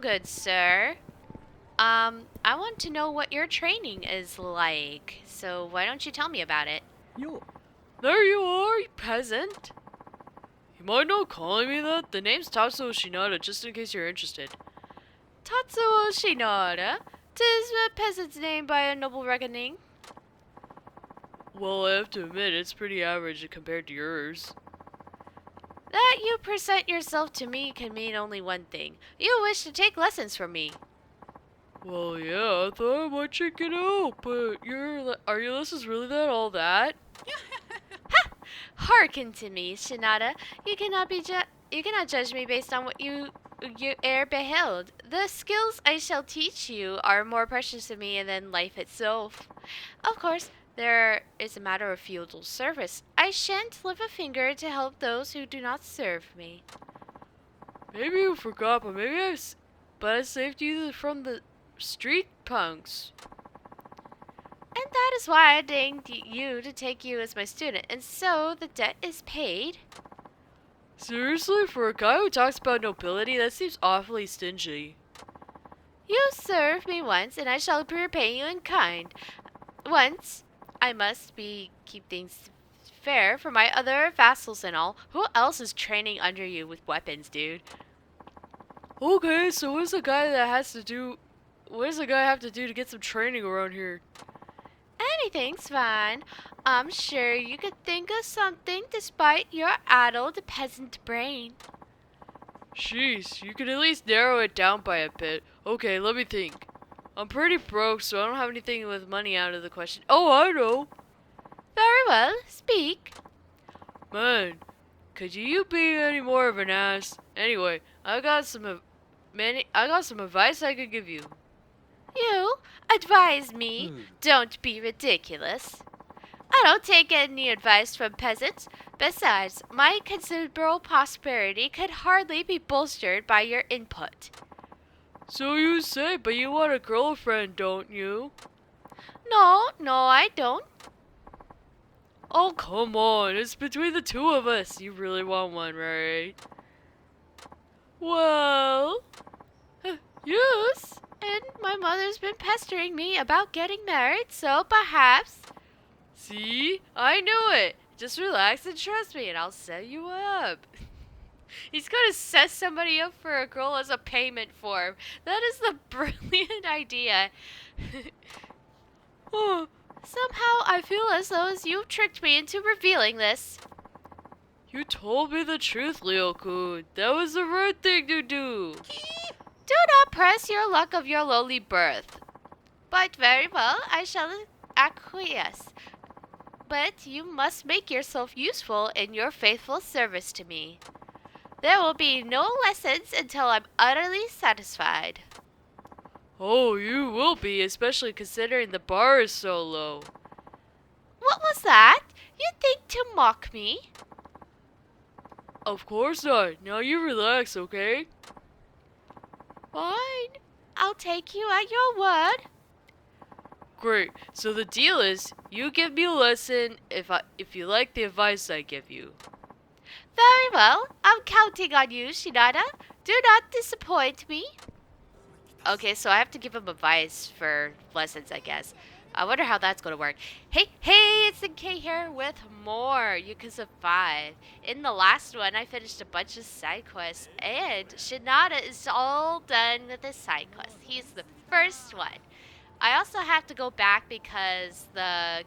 good sir. I want to know what your training is like, so why don't you tell me about it? Yo. There you are, you peasant. You mind not calling me that? The name's Tatsuo Shinada, just in case you're interested. Tatsuo Shinada? 'Tis a peasant's name by a noble reckoning. Well, I have to admit, it's pretty average compared to yours. That you present yourself to me can mean only one thing. You wish to take lessons from me. Well, yeah, I thought I might check it out, but are your lessons really all that? Ha! Hearken to me, Shinada. You cannot judge me based on what you ere beheld. The skills I shall teach you are more precious to me than life itself. Of course, there is a matter of feudal service. I shan't lift a finger to help those who do not serve me. Maybe you forgot, but I saved you from the street punks. And that is why I dinged you to take you as my student, and so the debt is paid. Seriously, for a guy who talks about nobility, that seems awfully stingy. You served me once, and I shall repay you in kind. Once, I must keep things fair for my other vassals and all. Who else is training under you with weapons, dude? Okay, so what does a guy have to do to get some training around here? Anything's fine. I'm sure you could think of something despite your addled peasant brain. Jeez, you could at least narrow it down by a bit. Okay, let me think. I'm pretty broke, so I don't have anything with money out of the question. Oh, I know. Very well, speak. Man, could you be any more of an ass? Anyway, I got some advice I could give you. You advise me? Don't be ridiculous. I don't take any advice from peasants. Besides, my considerable prosperity could hardly be bolstered by your input. So you say, but you want a girlfriend, don't you? No, I don't. Oh, come on. It's between the two of us. You really want one, right? Well, yes. And my mother's been pestering me about getting married, so perhaps. See? I knew it. Just relax and trust me, and I'll set you up. He's gonna set somebody up for a girl as a payment for him. That is the brilliant idea. Oh, somehow I feel as though you've tricked me into revealing this. You told me the truth, Leo-kun. That was the right thing to do. Do not press your luck of your lowly birth. But very well, I shall acquiesce. But you must make yourself useful in your faithful service to me. There will be no lessons until I'm utterly satisfied. Oh, you will be, especially considering the bar is so low. What was that? You think to mock me? Of course not. Now you relax, okay? Fine. I'll take you at your word. Great. So the deal is, you give me a lesson if you like the advice I give you. Very well. I'm counting on you, Shinada. Do not disappoint me. Okay, so I have to give him advice for lessons, I guess. I wonder how that's going to work. Hey, it's K here with more Yakuza 5. In the last one, I finished a bunch of side quests, and Shinada is all done with his side quests. He's the first one. I also have to go back because the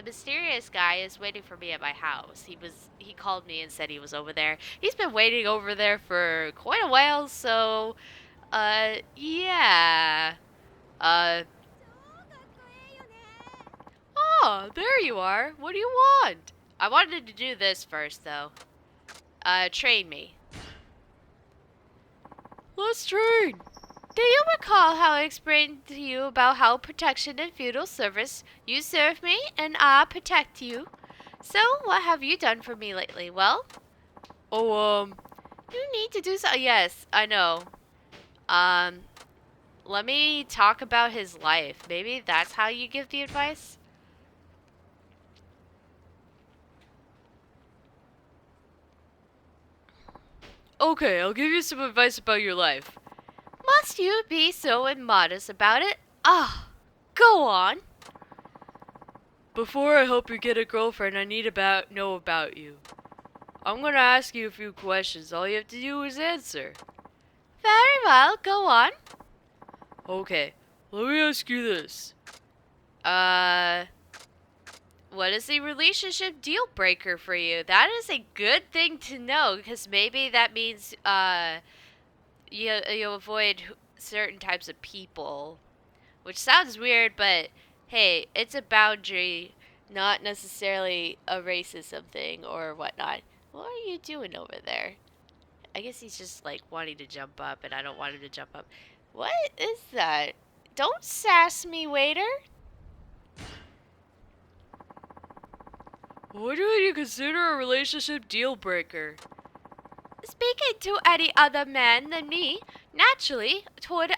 mysterious guy is waiting for me at my house. He called me and said he was over there. He's been waiting over there for quite a while, so yeah. Uh Oh, there you are. What do you want? I wanted to do this first though. Train me. Let's train. Do you recall how I explained to you about how protection and feudal service, you serve me and I protect you? So, what have you done for me lately? Well? Oh, you need to do so. Yes, I know. Um, let me talk about his life. Maybe that's how you give the advice? Okay, I'll give you some advice about your life. Must you be so immodest about it? Ah, go on. Before I help you get a girlfriend, I need to know about you. I'm gonna ask you a few questions. All you have to do is answer. Very well, go on. Okay, let me ask you this. What is the relationship deal breaker for you? That is a good thing to know, because maybe that means, you avoid certain types of people. Which sounds weird, but hey, it's a boundary, not necessarily a racism thing or whatnot. What are you doing over there? I guess he's just like wanting to jump up, and I don't want him to jump up. What is that? Don't sass me, waiter. What do you consider a relationship deal breaker? Speaking to any other man than me, naturally, would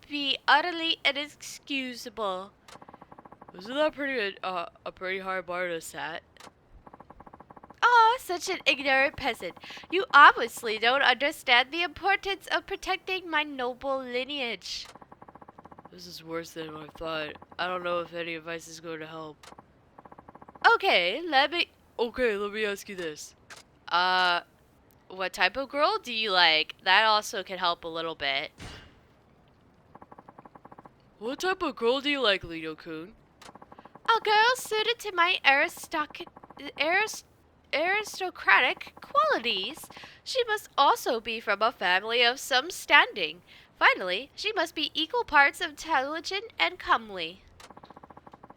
be utterly inexcusable. Isn't that a pretty hard bar to set? Oh, such an ignorant peasant. You obviously don't understand the importance of protecting my noble lineage. This is worse than I thought. I don't know if any advice is going to help. Okay, let me ask you this. What type of girl do you like? That also can help a little bit. What type of girl do you like, Lito-kun? A girl suited to my aristocratic qualities. She must also be from a family of some standing. Finally, she must be equal parts intelligent and comely.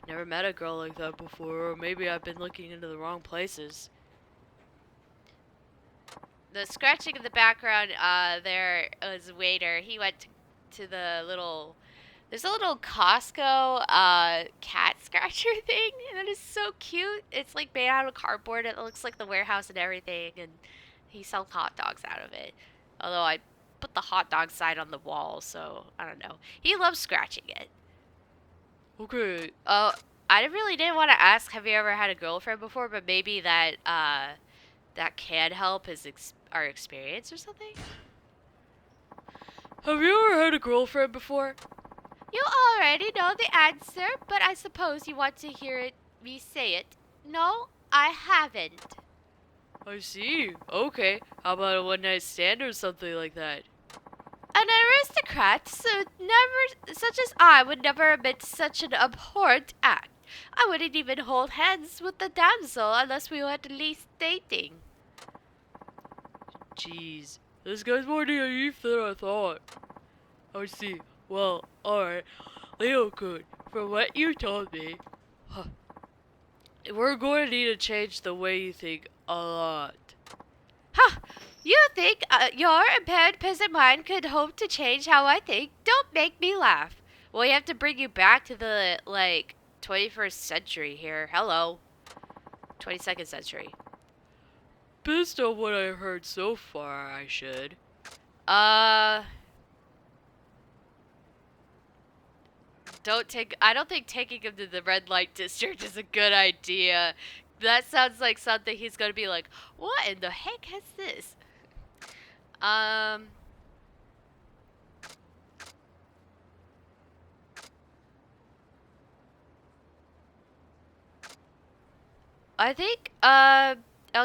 Never met a girl like that before, or maybe I've been looking into the wrong places. The scratching in the background, there was a waiter. He went to the little... There's a little Costco cat scratcher thing, and it is so cute. It's like made out of cardboard. It looks like the warehouse and everything, and he sells hot dogs out of it. Although I put the hot dog sign on the wall, so I don't know. He loves scratching it. Okay. I really didn't want to ask, have you ever had a girlfriend before? But maybe that that can help our experience or something. Have you ever had a girlfriend before? You already know the answer, but I suppose you want to hear me say it. No, I haven't. I see. Okay. How about a one-night stand or something like that? An aristocrat such as I would never admit such an abhorrent act. I wouldn't even hold hands with the damsel unless we were at least dating. Jeez, this guy's more naive than I thought. I see. Well, alright. Leo-kun, from what you told me, we're going to need to change the way you think a lot. Ha! You think your impaired peasant mind could hope to change how I think? Don't make me laugh. Well, you have to bring you back to the, 21st century here. Hello. 22nd century. Based on what I heard so far, I should. I don't think taking him to the red light district is a good idea. That sounds like something he's gonna be like, what in the heck is this? I think, I'll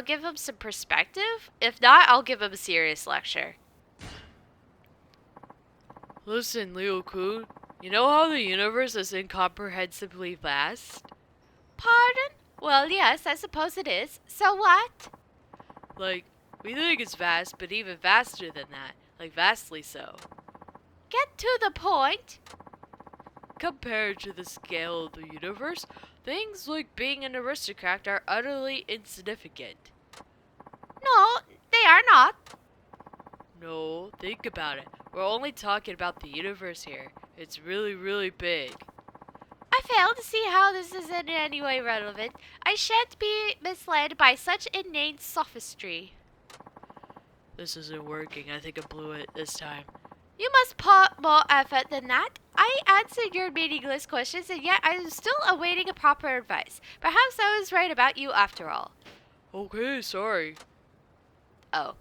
give him some perspective. If not, I'll give him a serious lecture. Listen, Leo-kun, you know how the universe is incomprehensibly vast? Pardon? Well, yes, I suppose it is. So what? Like, we think it's vast, but even vaster than that. Like, vastly so. Get to the point. Compared to the scale of the universe, things like being an aristocrat are utterly insignificant. No, they are not. No, think about it. We're only talking about the universe here. It's really, really big. I fail to see how this is in any way relevant. I shan't be misled by such inane sophistry. This isn't working. I think I blew it this time. You must put more effort than that. I answered your meaningless questions, and yet I am still awaiting a proper advice. Perhaps I was right about you after all. Okay, sorry. Oh.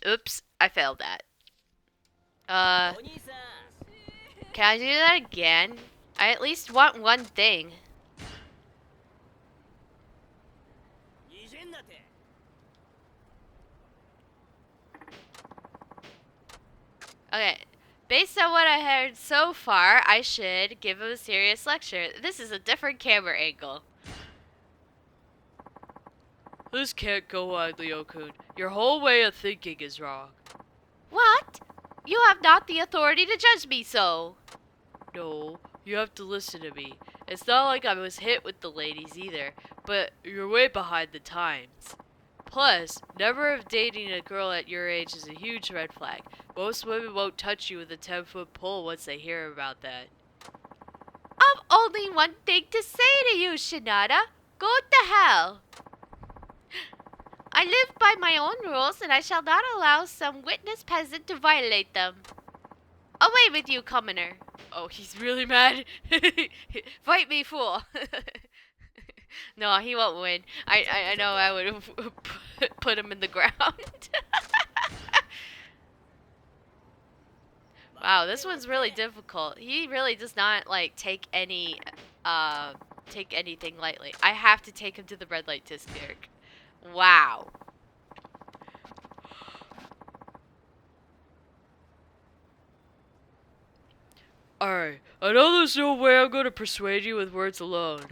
Oops, I failed that. Can I do that again? I at least want one thing. Okay, based on what I heard so far, I should give him a serious lecture. This is a different camera angle. This can't go on, Leo-kun. Your whole way of thinking is wrong. What? You have not the authority to judge me so. No, you have to listen to me. It's not like I was hit with the ladies either, but you're way behind the times. Plus, never dating a girl at your age is a huge red flag. Most women won't touch you with a 10-foot pole once they hear about that. I've only one thing to say to you, Shinada. Go to hell. I live by my own rules, and I shall not allow some witness peasant to violate them. Away with you, commoner. Oh, he's really mad. Fight me, fool. No, he won't win. I know I would have put him in the ground. Wow, this one's really difficult. He really does not like take anything lightly. I have to take him to the red light district. Wow. Alright, I know there's no way I'm gonna persuade you with words alone.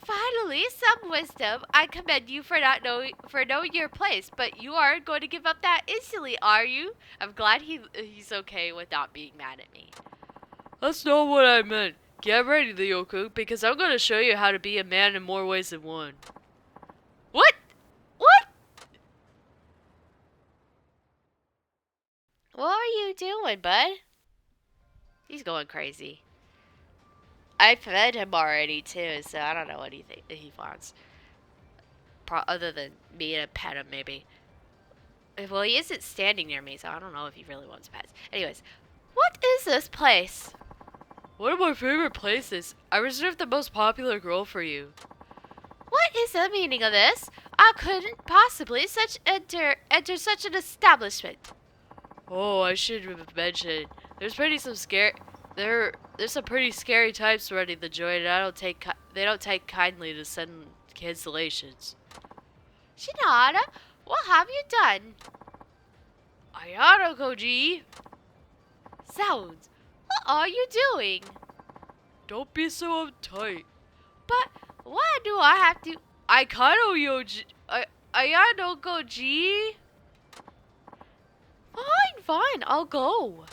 Finally, some wisdom. I commend you for knowing your place, but you aren't going to give up that instantly, are you? I'm glad he's okay with not being mad at me. That's not what I meant. Get ready, Leo-kun, because I'm gonna show you how to be a man in more ways than one. What? What? What are you doing, bud? He's going crazy. I fed him already too, so I don't know what he wants. Other than me to pet him, maybe. Well, he isn't standing near me, so I don't know if he really wants pets. Anyways, what is this place? One of my favorite places. I reserved the most popular girl for you. What is the meaning of this? I couldn't possibly enter such an establishment. Oh, I should have mentioned. There's some pretty scary types running the joint, and they don't take kindly to sudden cancellations. Shinada, what have you done? Ayano Koji. Sounds. What are you doing? Don't be so uptight. But why do I have to? Ayano Koji. Fine, I'll go.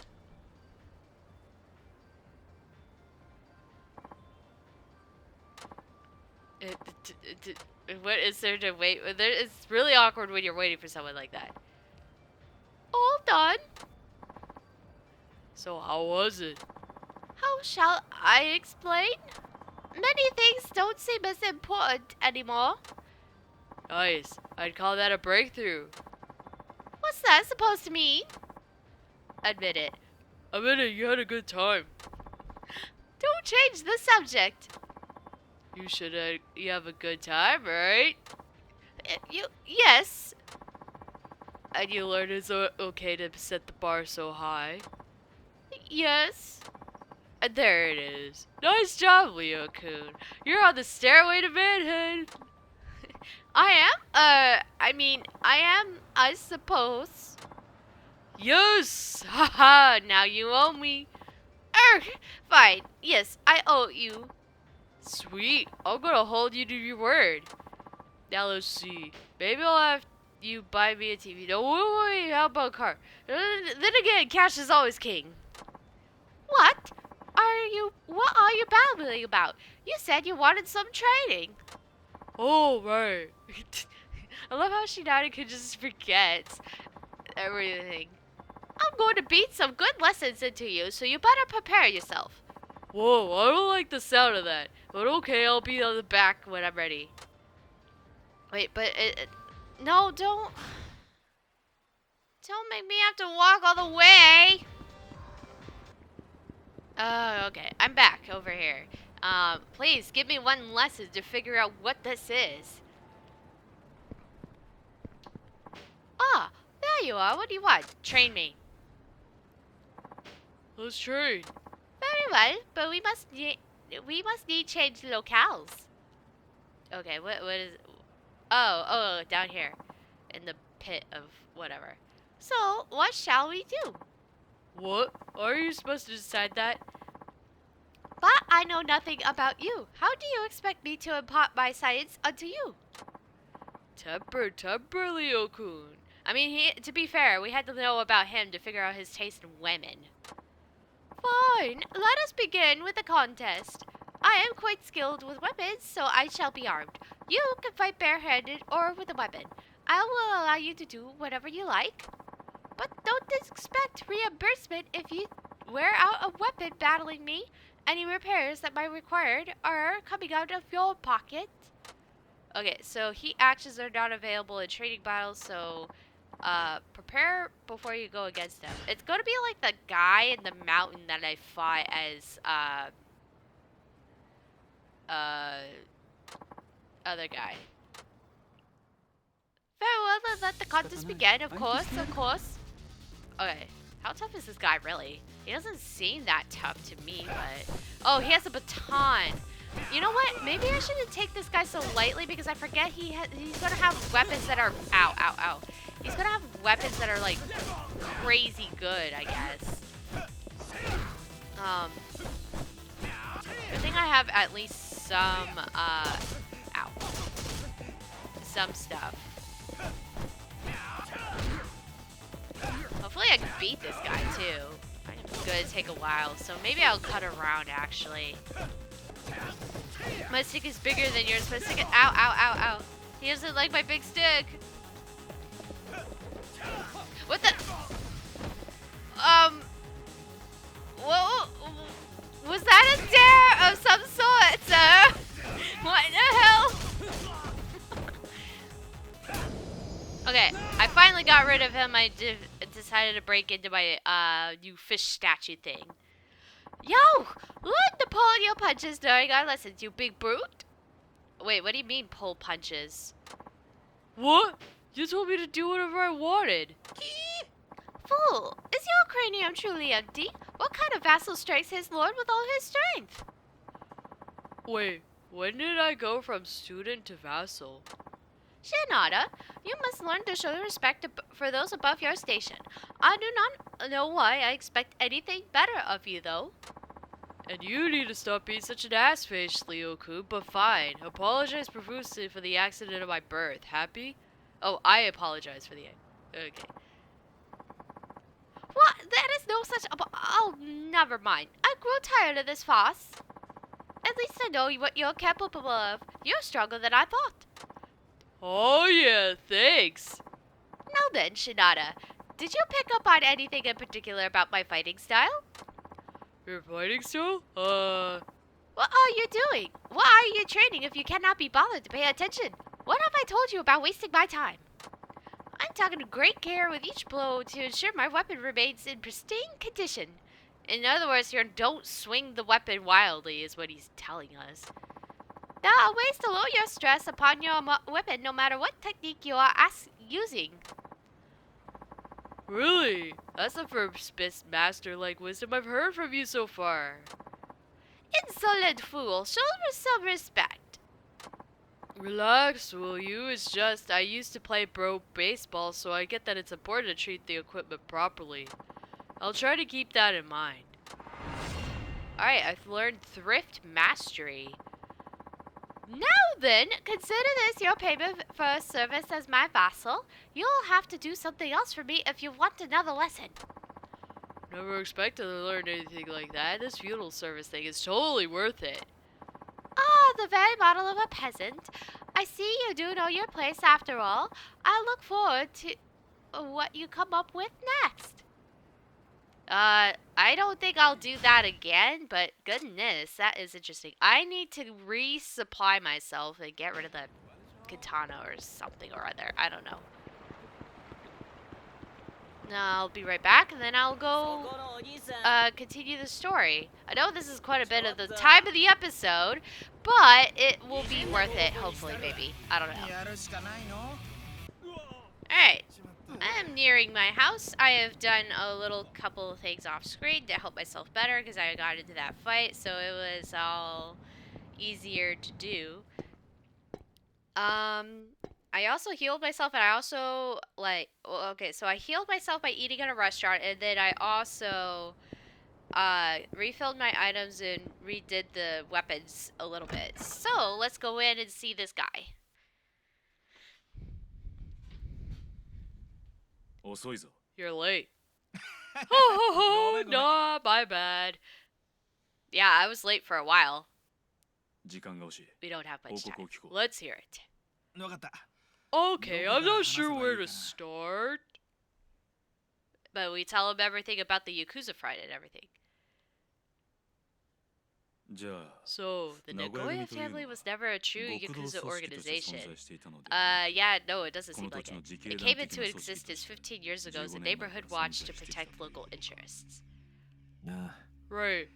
What is there to wait? It's really awkward when you're waiting for someone like that. All done. So how was it? How shall I explain? Many things don't seem as important anymore. Nice. I'd call that a breakthrough. What's that supposed to mean? Admit it. Admit it, you had a good time. Don't change the subject. You have a good time, right? Yes. And you learned it's okay to set the bar so high. Yes. And there it is. Nice job, Leo-kun. You're on the stairway to manhood. I suppose. Yes! Haha, now you owe me. Fine. Yes, I owe you. Sweet. I'm gonna hold you to your word. Now let's see. Maybe I'll have you buy me a TV. No, wait, how about a car? Then again, cash is always king. What are you babbling about? You said you wanted some training. Oh, right. I love how Shinada can just forget everything. I'm going to beat some good lessons into you, so you better prepare yourself. Whoa, I don't like the sound of that. But okay, I'll be on the back when I'm ready. Wait, but no, don't make me have to walk all the way. Okay, I'm back over here. Please give me one lesson to figure out what this is. Ah, there There you are. What do you want? Train me. Let's train. Very well, but we must need change locales. Okay, what is? Oh, down here, in the pit of whatever. So, what shall we do? What? Are you supposed to decide that? But I know nothing about you. How do you expect me to impart my science unto you? Temper, Leo-kun. I mean, to be fair, we had to know about him to figure out his taste in women. Fine, let us begin with the contest. I am quite skilled with weapons, so I shall be armed. You can fight barehanded or with a weapon. I will allow you to do whatever you like. But don't expect reimbursement if you wear out a weapon battling me. Any repairs that might be required are coming out of your pocket. Okay, so heat actions are not available in training battles, so prepare before you go against him. It's gonna be like the guy in the mountain that I fought as other guy. Very well, then let the contest begin, of course. Okay, how tough is this guy really? He doesn't seem that tough to me, but... Oh, he has a baton. You know what? Maybe I shouldn't take this guy so lightly because I forget he's gonna have weapons that are... Ow, ow, ow. He's gonna have weapons that are, like, crazy good, I guess. I think I have at least some, ow. Some stuff. Hopefully I can beat this guy, too. It's gonna take a while, so maybe I'll cut around, actually. My stick is bigger than yours. My stick is... Ow, ow, ow, ow. He doesn't like my big stick. What the... Whoa, was that a dare of some sort, sir? What the hell? Okay, I finally got rid of him. I decided to break into my new fish statue thing. Yo! Learn to pull your punches during our lessons, you big brute! Wait, what do you mean pull punches? What? You told me to do whatever I wanted. Fool! Is your cranium truly empty? What kind of vassal strikes his lord with all his strength? Wait, when did I go from student to vassal? Shinada, you must learn to show respect for those above your station. I do not know why I expect anything better of you, though. And you need to stop being such an ass-face, Leo-kun, but fine. Apologize profusely for the accident of my birth. Happy? Oh, I apologize for the... Okay. What? That is no such... Oh, never mind. I grew tired of this farce. At least I know what you're capable of. You're stronger than I thought. Oh yeah, thanks. Now then, Shinada, did you pick up on anything in particular about my fighting style? Your fighting style? What are you doing? Why are you training if you cannot be bothered to pay attention? What have I told you about wasting my time? I'm taking great care with each blow to ensure my weapon remains in pristine condition. In other words, here, don't swing the weapon wildly is what he's telling us. There are ways to lower your stress upon your weapon no matter what technique you are using. Really? That's the first master-like wisdom I've heard from you so far. Insolent fool, show some respect. Relax, will you? It's just, I used to play pro baseball, so I get that it's important to treat the equipment properly. I'll try to keep that in mind. Alright, I've learned thrift mastery. Now then, consider this your payment for service as my vassal. You'll have to do something else for me if you want another lesson. Never expected to learn anything like that. This feudal service thing is totally worth it. Ah, the very model of a peasant. I see you do know your place after all. I look forward to what you come up with next. I don't think I'll do that again, but goodness, that is interesting. I need to resupply myself and get rid of the katana or something or other. I don't know. Now, I'll be right back, and then I'll go continue the story. I know this is quite a bit of the time of the episode, but it will be worth it, hopefully, maybe. I don't know. Alright. I am nearing my house. I have done a little couple of things off screen to help myself better because I got into that fight, so it was all easier to do. I also healed myself, and I also, like, well, okay, so I healed myself by eating at a restaurant, and then I also, refilled my items and redid the weapons a little bit. So, let's go in and see this guy. 遅いぞ。 You're late. Ho ho ho! Nah, my bad. Yeah, I was late for a while. 時間が欲しい。 We don't have much 報 time. 告を聞こう。 Let's hear it. わかった。 Okay, I'm not sure where to start. But we tell him everything about the Yakuza fight and everything. じゃあ、 So, the 名古屋 Nagoya 組というのは family was never a true 極道 Yakuza 組織として存 organization. 在していたのではない Yeah, no, it doesn't この seem 土 like 地の it. 自警 It 団 came 的 into な組織と existence して 15 years ago as a 15年前 neighborhood から存 watch 在 to していた protect という local interests. あ Right.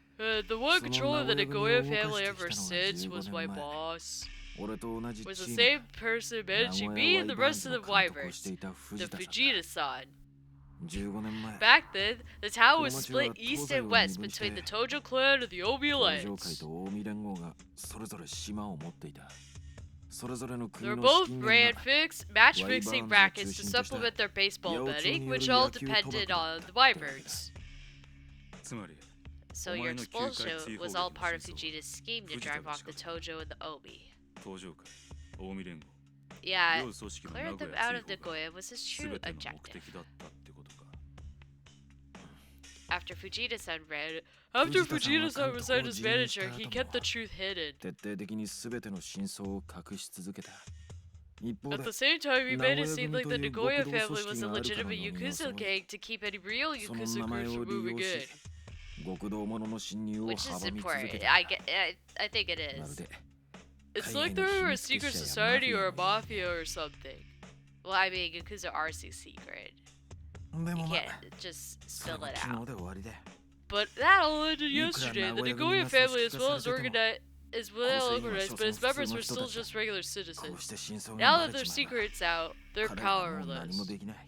The one その controlling the 名古 Nagoya 屋組を動か family してきたのは ever since was 15 my 年前。 boss. 俺と同じ Was チ the ーム same person 名 managing 古 me 屋 and the ワイバーン rest ズ of の the 監督を Wyverns. していた The 藤田さんだ。 Fujita-san. 15年前 Back then, the town was この町は split 東 east 西を and west 二分して between the Tojo clan and the Omi 東上会 lands. と近江連合がそれぞれ島を持っていた。それぞれの They were 国の資 both 金 ran 源が match Wyverns fixing を brackets 中 to 心とした supplement their baseball 八百長 betting, による which all 野球賭博 depended だ on った the ってわけだ。 Wyverns. つまり So お your 前の9回 expulsion 追放 was 劇 all の part of 真相は Fujita's scheme to 藤田 drive が off 仕 the 掛けた Tojo and the Omi. 東上会近江連合 Yeah, 両組織の clear 名 them 古 out 屋 of 追放が Nagoya was his true 全ての目 objective. 的だったってことか After Fujita-san resigned as manager, he kept the truth hidden. 徹底的に全ての真相を隠し続けた。一方 At で the same time, he made it seem like the Nagoya 名古屋組という family was a 極道組織があるから legitimate のみな Yakuza さまに gang to keep any real その Yakuza 名前 groups を from 利 moving 用し in. 極道者の侵入を Which is 阻み続け important. た。 I think it まる is. で It's like they were a secret society or a mafia or something. Well, I mean, Yakuza are secret. で You もまあ can't just それ spill は it 昨 out. 日で終わりだ。 But that all ended いくら yesterday. The 名古屋組 Nagoya が family 組 as 織 well 化 as されても organized, but its members were still just regular こう citizens. して真相が Now バ that レ their ちまえば secret's out, they're 彼らはもう何 powerless. もできない。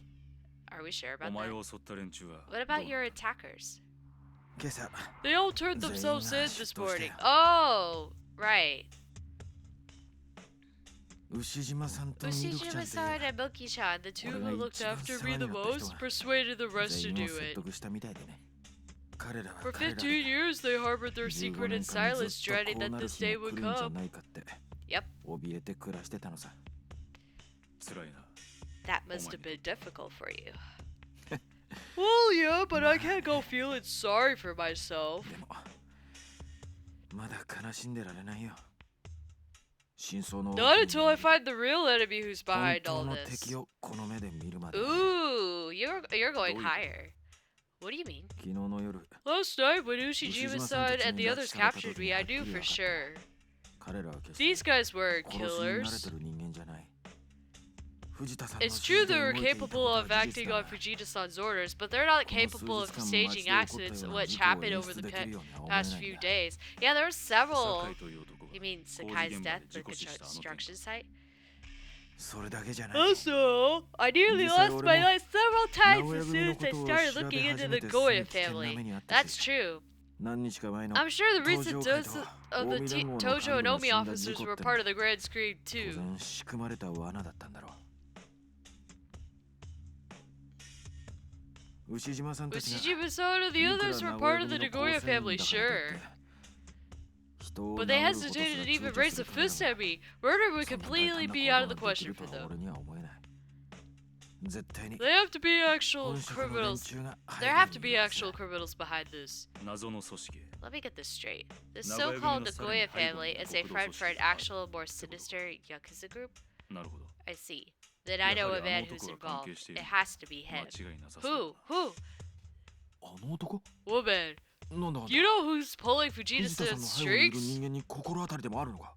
Are we sure お about 前 that? を襲った連中は What どう about your attackers? 今朝 They all turned 全員 themselves が in 出 this 頭した morning. よ。 Oh, right. 牛島さんとミルクちゃんという Ushijima-san and Milky-chan, the two 俺 who が looked 一番 after 世 me 話 the になった人 most, が persuaded the rest 全 to 員を do 説 it. 得したみたいでね。彼らは For 彼ら 15 で years, they harbored their 15 secret 年 in 間ず silence, っと dreading こう that なる this day 日が would 来るんじゃ come. ないかって Yep, 怯えて暮らしてたのさ。辛いな that must have been difficult for you. Well, yeah, but I can't go feeling sorry for myself. でもまだ悲しんでられないよ。真相の Not until I find the real enemy who's 本 behind 当 all の this. 敵をこの目で見るまで。 Ooh, you're going higher. What do you mean? 昨日の夜 Last night, when Ushijima-san and the others captured me, I knew for sure. 彼らは決 These して guys weren't 殺しに慣れ killers. てる人間じゃない。藤田さんの It's 指 true 示で they were 動いていたこ capable とは of 事 acting 実だ on が Fujita-san's orders, but they're not この数 capable 日 of 間 staging 街で起こった accidents ような which 事故を happened 演 over 出 the できるようには思え past ない few んだ。 days. Yeah, there were several. 酒井という男が You mean 工事 Sakai's 現場 death, で the 事故死したあの件 construction site? それだけじゃない。 Also, I nearly 実際 lost 俺 my も life several 名 times 古屋 as 組 soon の as こ I とを started 調べ looking 始 into め the てすぐ Goya 危険な family. 目にあった That's し、 true. 何日か前の I'm sure the 東 recent 上会 deaths と of the 近江連合の Tojo 幹 and 部の Omi 死んだ officers 事故 were って part の of the grand scheme 当 too. 然仕組まれた罠だったんだろう。牛島さんたちが Ushijima-san and the いく others ら were 名古 part 屋 of the 組の構 Nagoya 成員 family, だからといっ sure. て人を But they 殴ることすら hesitated to 躊 even 躇 raise す a る彼ら fist は at me. Murder would そんな大 completely 胆な be 行 out 動 of the ができ question ると for は them. 俺には思えない。絶対に They have to be actual 本職の連 criminals. 中が There 背 have 後 to に be いるはず actual だ。 criminals behind this. 謎の組織 Let me get this straight. The 名古屋組 so-called のさら Nagoya に背後 family に is a 極道 front 組 for an 織がある actual, more ってこと sinister Yakuza group? なるほど I see. Then I know a やはり man あの who's 男が関 involved. 係してい It る has to be 間 him. 違いなさそう Who? Who? あの男 Woman. なんだかんだ You know who's pulling 藤田さん Fujita-san's の背後にいる strings? 人間に心当たりでもあるのか。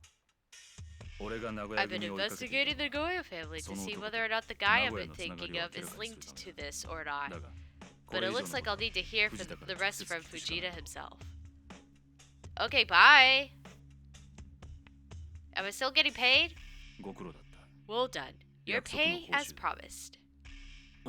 俺が名古屋 I've been 組を追いかけてい investigating る the Goya family to その see 男 whether or not the guy 名 I've 古屋 been のつなが thinking りを of 明ら is かにす linked る to ため this or だ not. だが But これ it 以上 looks の like こ I'll と need to hear 藤 from 田から the 直 rest 接 from 聞くしかない Fujita himself. Okay, bye. Am I still getting paid? ご苦労だった Well done. Your 約束の pay 報酬 as promised. え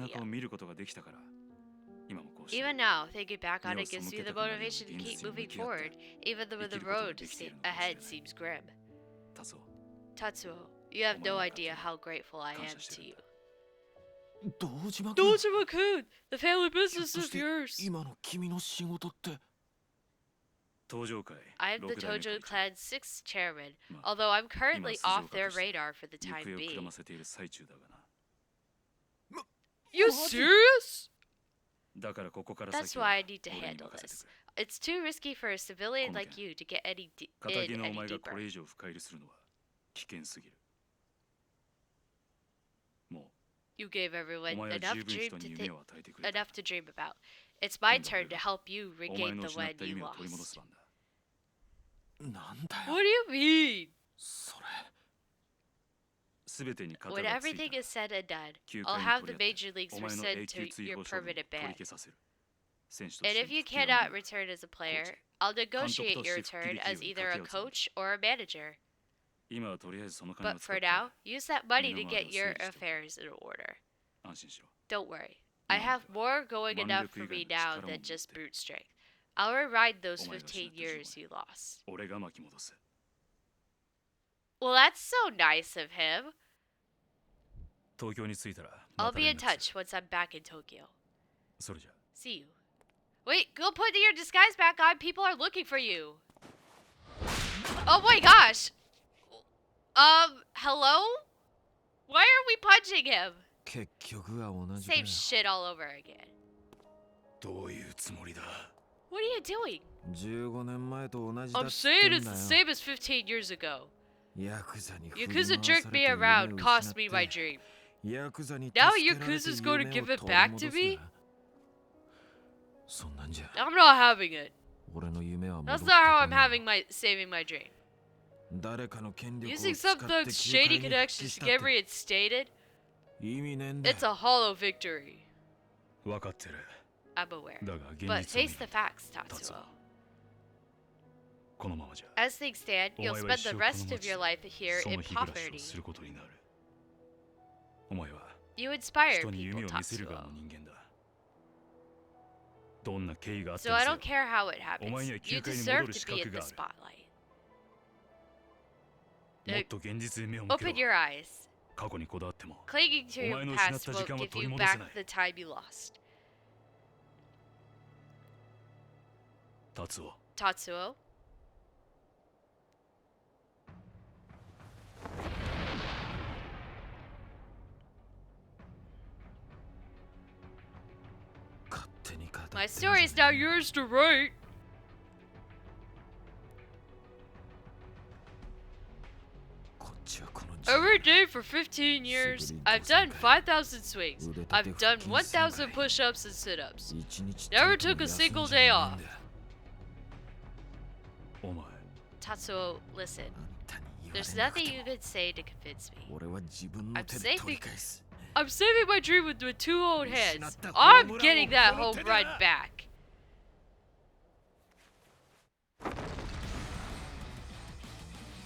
stadium. 見ることができたから今もこうして Even now, thinking back on 目を it gives 背 me け the たくなるように motivation to 現 keep 実に moving 向き合って forward, even though 生き the ることが road できているのかもしれ ahead ない seems grim. 達夫 Tatsuo, You have no idea how grateful I am to you. 堂島君 Dojima-kun! The family ひょっ business と of して yours! 今の君の仕事って 登場会 I am the 六代目 Tojo 会長 clan's sixth chairman, まあ although I'm currently 今素性を off their 隠して radar for the 行 time 方をくら being. ませている最中だがな You serious? だからここから That's 先は why I need to 俺に handle 任せて this. くれ It's too risky for a civilian この件 like you to get any 仇 in のお any 前がこ deeper. れ以上深入りするのは危険すぎるも You gave う everyone お前は enough 十分 dream 人 to に think, 夢を与えてくれた enough to dream about. It's my 今度 turn 俺 to が help you お前 regain の the 失っ one た you 夢を取り戻 lost. す番だなんだよ What do you mean? それ全てに型 When がつい everything た is said and done, 9 I'll have 回に the 取り合っ major て leagues お前の resend 永久 to 追 your 放処分を permanent 取り ban. 消させる選手と And して if の you 復帰を cannot 認め return as a player, コーチ I'll negotiate 監督と your して復帰 return でき as るように either a 掛け合うつもり coach or a manager. 今はとりあえずその金を But 使 for って now, use that money to 身の回り get を your 整理しておけ affairs in order. 安心しろ Don't worry. I 今ま have では more going 腕 enough 力 for 以外 me の now 力を持 than って just brute strength. I'll rewrite those お前が失っ 15た years 15 you lost. 俺が巻き戻す Well, that's so nice of him. 東京に着いたら I'll また be 連 in 絡す touch once I'm back in Tokyo. るそれじゃ See you. Wait, go put your disguise back on. People are looking for you. Oh my gosh. Hello? Why are we punching him? 結局は同じだ Same よ shit all over again. どういうつもりだ What are you doing? 15年前と同じだ I'm っつっ saying て it's んだ the よ same as 15 years ago. ヤクザに振り Yakuza 回さ jerked れ me て夢 around, を cost 失 me っ my て dream. ヤクザに Now 助けられて Yakuza's going to 夢を give it 取り back 戻 to す me? なそんなんじゃ I'm not having it. 俺の夢は戻 That's って not how こ I'm ない having saving my dream. 誰かの権力を Using 使っ some て thugs' 球 shady 界に復帰 connections し to たっ get て reinstated? 意味ねえんだよ It's a hollow victory. 分かってる I'm aware. だが現 But 実を見 face ろ the facts, 達 Tatsuo. 夫このままじゃ As things stand, お you'll 前は spend 一 the 生この rest of 街 your で life here そ in の日暮らしを poverty. することになるお前は You inspire 人に people, 夢を見せる側 Tatsuo. の人間だどんな経緯があった So に I せよ don't care how it happens. お前には You 球界に deserve 戻る to 資 be 格 in が the ある spotlight. もっと現実に目を向け Open ろ your eyes. 過去にこだわっても Clinging to お前 your の失っ past た時 won't 間は give 取り you 戻せ back ない the time you lost. 達夫 Tatsuo? 勝手に語ってん My じゃね story is now yours to write. こっちはこの Every day for 15 years, I've done 5,000 swings. I've done 1,000 push-ups and sit-ups. 一日 Never たり took とも a 休ん single じゃねえ day ん off. だよ お前 Tatsuo, listen. あんたに言わ There's れなく nothing て you も can say to convince me. 俺は自分の I'm 手で取 saving- り返す I'm saving my dream with two old hands. 失ったホー I'm ムランを getting that この home 手で run back.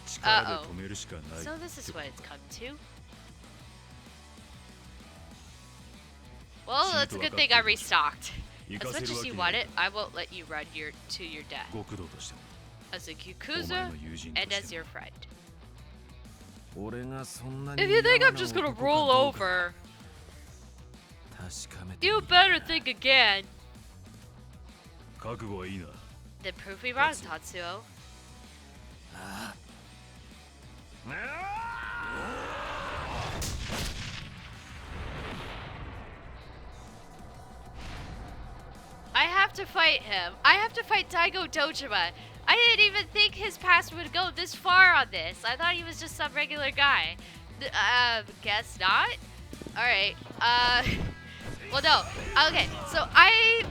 力で止めるしかない So this is what it's come to. Well, that's a good thing I restocked. 行 As かせ much るわ as け you に want はい it, I won't let you run to your death. 極道としても As a お前 Yakuza の友人と and し as ても your friend. 俺がそんなに If you think 嫌 I'm な just gonna 男か roll どうか over, 確かめて you みる better think again. 覚悟はいいな Then prove me wrong, Tatsuo. I have to fight him. I have to fight Daigo Dojima. I didn't even think his past would go this far on this. I thought he was just some regular guy. Guess not? Alright, well no. Okay, so I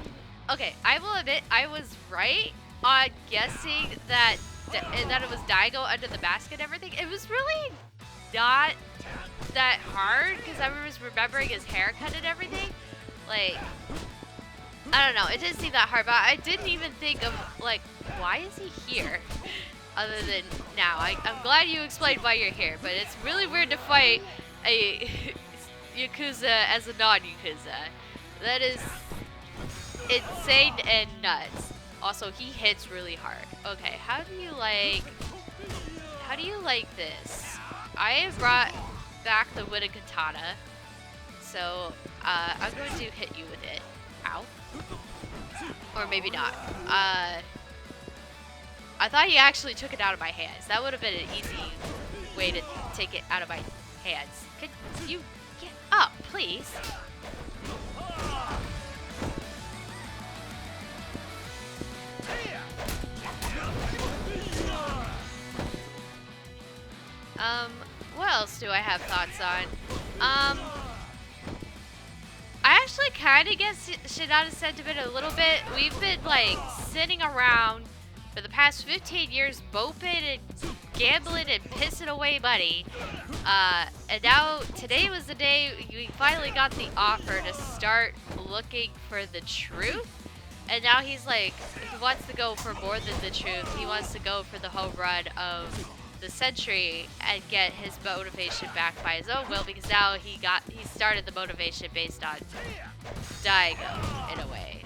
will admit I was right on guessing that it was Daigo under the mask and everything. It was really not that hard because I was remembering his haircut and everything. Like, I don't know, it didn't seem that hard, but I didn't even think of, like, why is he here? Other than now. I'm glad you explained why you're here, but it's really weird to fight a Yakuza as a non-Yakuza. That is insane and nuts. Also, he hits really hard. Okay, how do you like this? I have brought back the wooden katana, so I'm going to hit you with it. Ow. Or maybe not. I thought he actually took it out of my hands. That would have been an easy way to take it out of my hands. Could you get up, please? What else do I have thoughts on? I actually kind of get Shinada's sentiment a little bit. We've been, like, sitting around for the past 15 years moping and gambling and pissing away money. And now, today was the day we finally got the offer to start looking for the truth. And now he's like, he wants to go for more than the truth. He wants to go for the home run of the century and get his motivation back by his own will, because now he started the motivation based on Daigo in a way.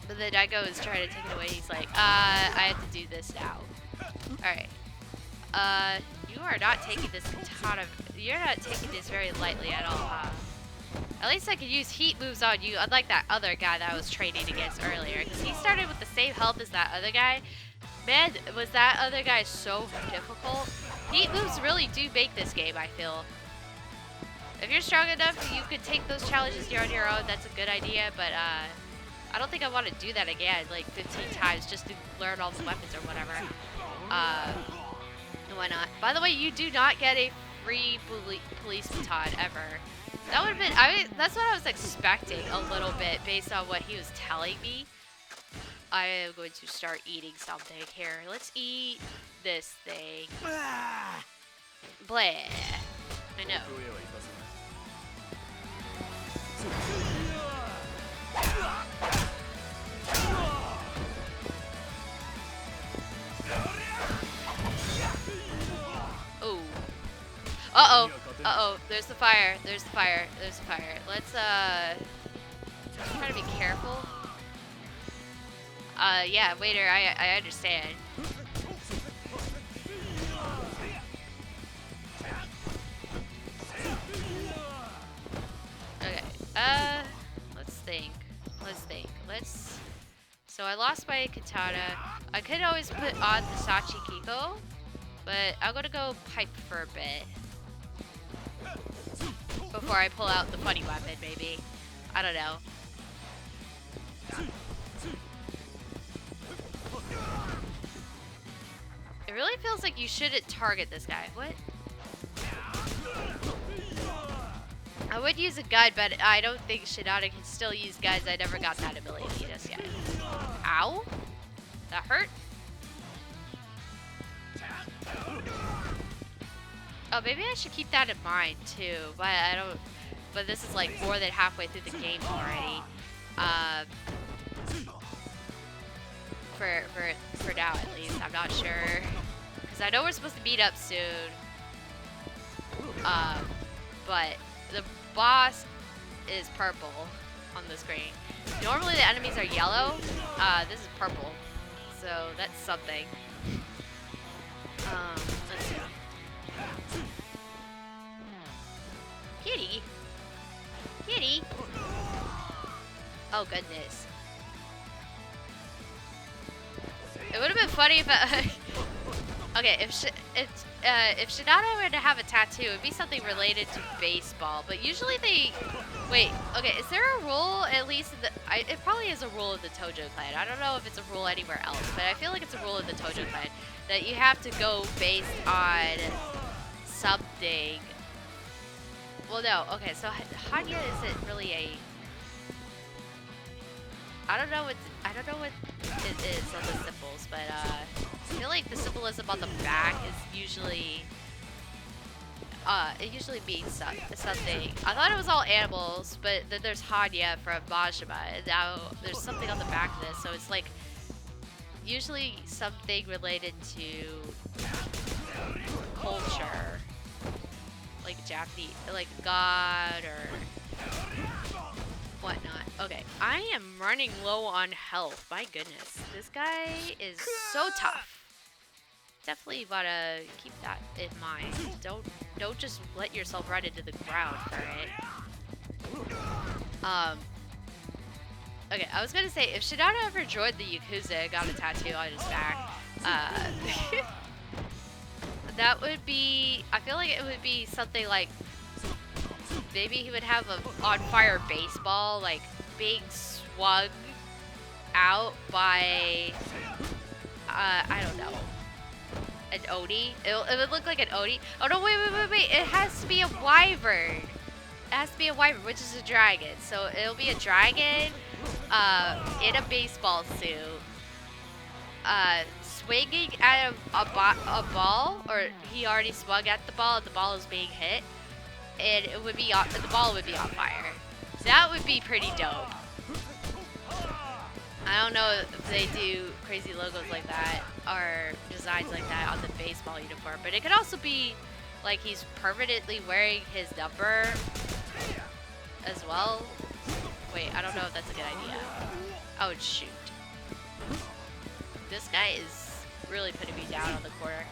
But then Daigo is trying to take it away. He's like, I have to do this now. Alright. You are not taking this katana, you're not taking this very lightly at all, huh? At least I could use heat moves on you, unlike that other guy that I was training against earlier, because he started with the same health as that other guy. Man, was that other guy so difficult? Heat moves really do make this game, I feel. If you're strong enough, you could take those challenges on your own. That's a good idea, but I don't think I want to do that again, like 15 times, just to learn all the weapons or whatever. Why not? By the way, you do not get a free police baton ever. That would have been, that's what I was expecting a little bit based on what he was telling me. I am going to start eating something here. Let's eat this thing. Blah. I know. Oh. Uh-oh. Uh-oh. There's the fire. There's the fire. There's the fire. Let's, try to be careful. Yeah, waiter, I understand. Okay, let's think. So I lost my katana. I could always put on the Sachikiko, but I'm gonna go pipe for a bit. Before I pull out the funny weapon, maybe. I don't know. It really feels like you shouldn't target this guy. What? I would use a guide, but I don't think Shinada can still use guides. I never got that ability just yet. Ow? That hurt? Oh, maybe I should keep that in mind too. But I don't. But this is like more than halfway through the game already. For now at least, I'm not sure. Because I know we're supposed to meet up soon. But the boss is purple on the screen. Normally the enemies are yellow. This is purple. So that's something. Let's see. Kitty? Kitty? Oh goodness. It would have been funny if okay, if Shinada were to have a tattoo, it would be something related to baseball. But usually they... Wait, okay, is there a rule, at least in the... it probably is a rule of the Tojo clan. I don't know if it's a rule anywhere else, but I feel like it's a rule of the Tojo clan. That you have to go based on something. Well, no, okay, so Hanya isn't really a... I don't know what it is on the symbols, but I feel like the symbolism on the back is usually it usually means something. I thought it was all animals, but then there's Hanya from Majima, and now there's something on the back of this, so it's like usually something related to culture, like Japanese, like God or whatnot. Okay, I am running low on health. My goodness, this guy is so tough. definitely wanna keep that in mind. Don't just let yourself run into the ground for it. Okay, I was gonna say, if Shidano ever joined the Yakuza and got a tattoo on his back, that would be, I feel like it would be something like, maybe he would have a on-fire baseball, like, being swung out by, I don't know, an Oni. It would look like an Oni. Oh no, wait, it has to be a wyvern. It has to be a wyvern, which is a dragon. So it'll be a dragon, in a baseball suit, swinging at a ball, or he already swung at the ball and the ball is being hit, and it would be the ball would be on fire. That would be pretty dope. I don't know if they do crazy logos like that or designs like that on the baseball uniform, but it could also be like he's permanently wearing his number as well. Wait, I don't know if that's a good idea. Oh, shoot. This guy is really putting me down on the corner.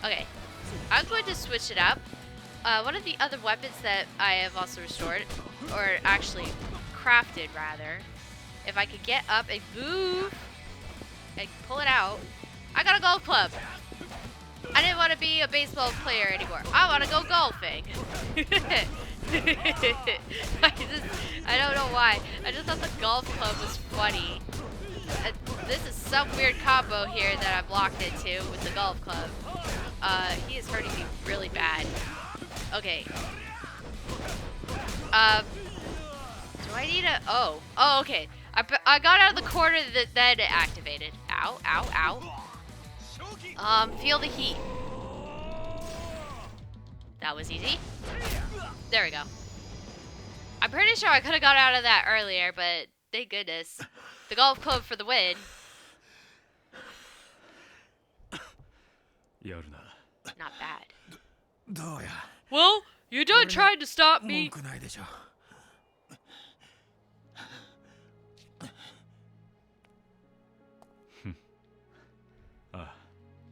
Okay, I'm going to switch it up. One of the other weapons that I have also restored, or actually crafted rather, if I could get up and move and pull it out. I got a golf club. I didn't want to be a baseball player anymore. I want to go golfing. I don't know why. I just thought the golf club was funny. This is some weird combo here that I'm locked into with the golf club. He is hurting me really bad. Okay. Do I need a... Oh, okay. I got out of the corner that then it activated. Ow, ow, ow. Feel the heat. That was easy. There we go. I'm pretty sure I could have got out of that earlier, but thank goodness. The golf club for the win. Not bad. Well, you done tried to stop me.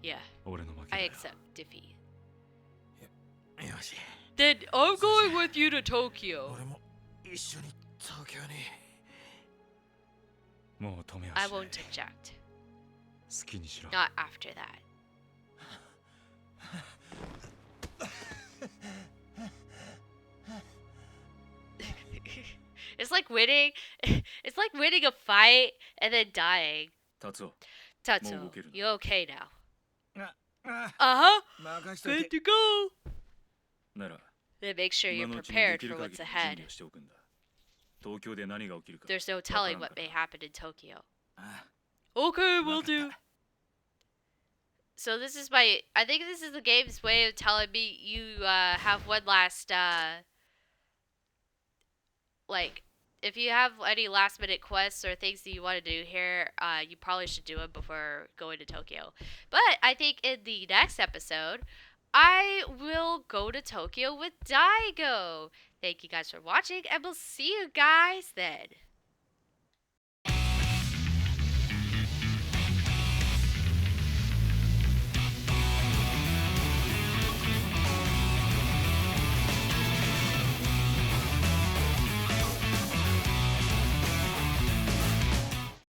Yeah, I accept defeat. Then I'm going with you to Tokyo. I won't object. Not after that. It's like winning. It's like winning a fight and then dying. Tatsuo, you okay now? Uh-huh. Good to go. Then make sure you're prepared for what's ahead. There's no telling what may happen in Tokyo. Okay, will do. So this is I think this is the game's way of telling me you have one last, like, if you have any last minute quests or things that you want to do here, you probably should do it before going to Tokyo. But I think in the next episode, I will go to Tokyo with Daigo. Thank you guys for watching, and we'll see you guys then.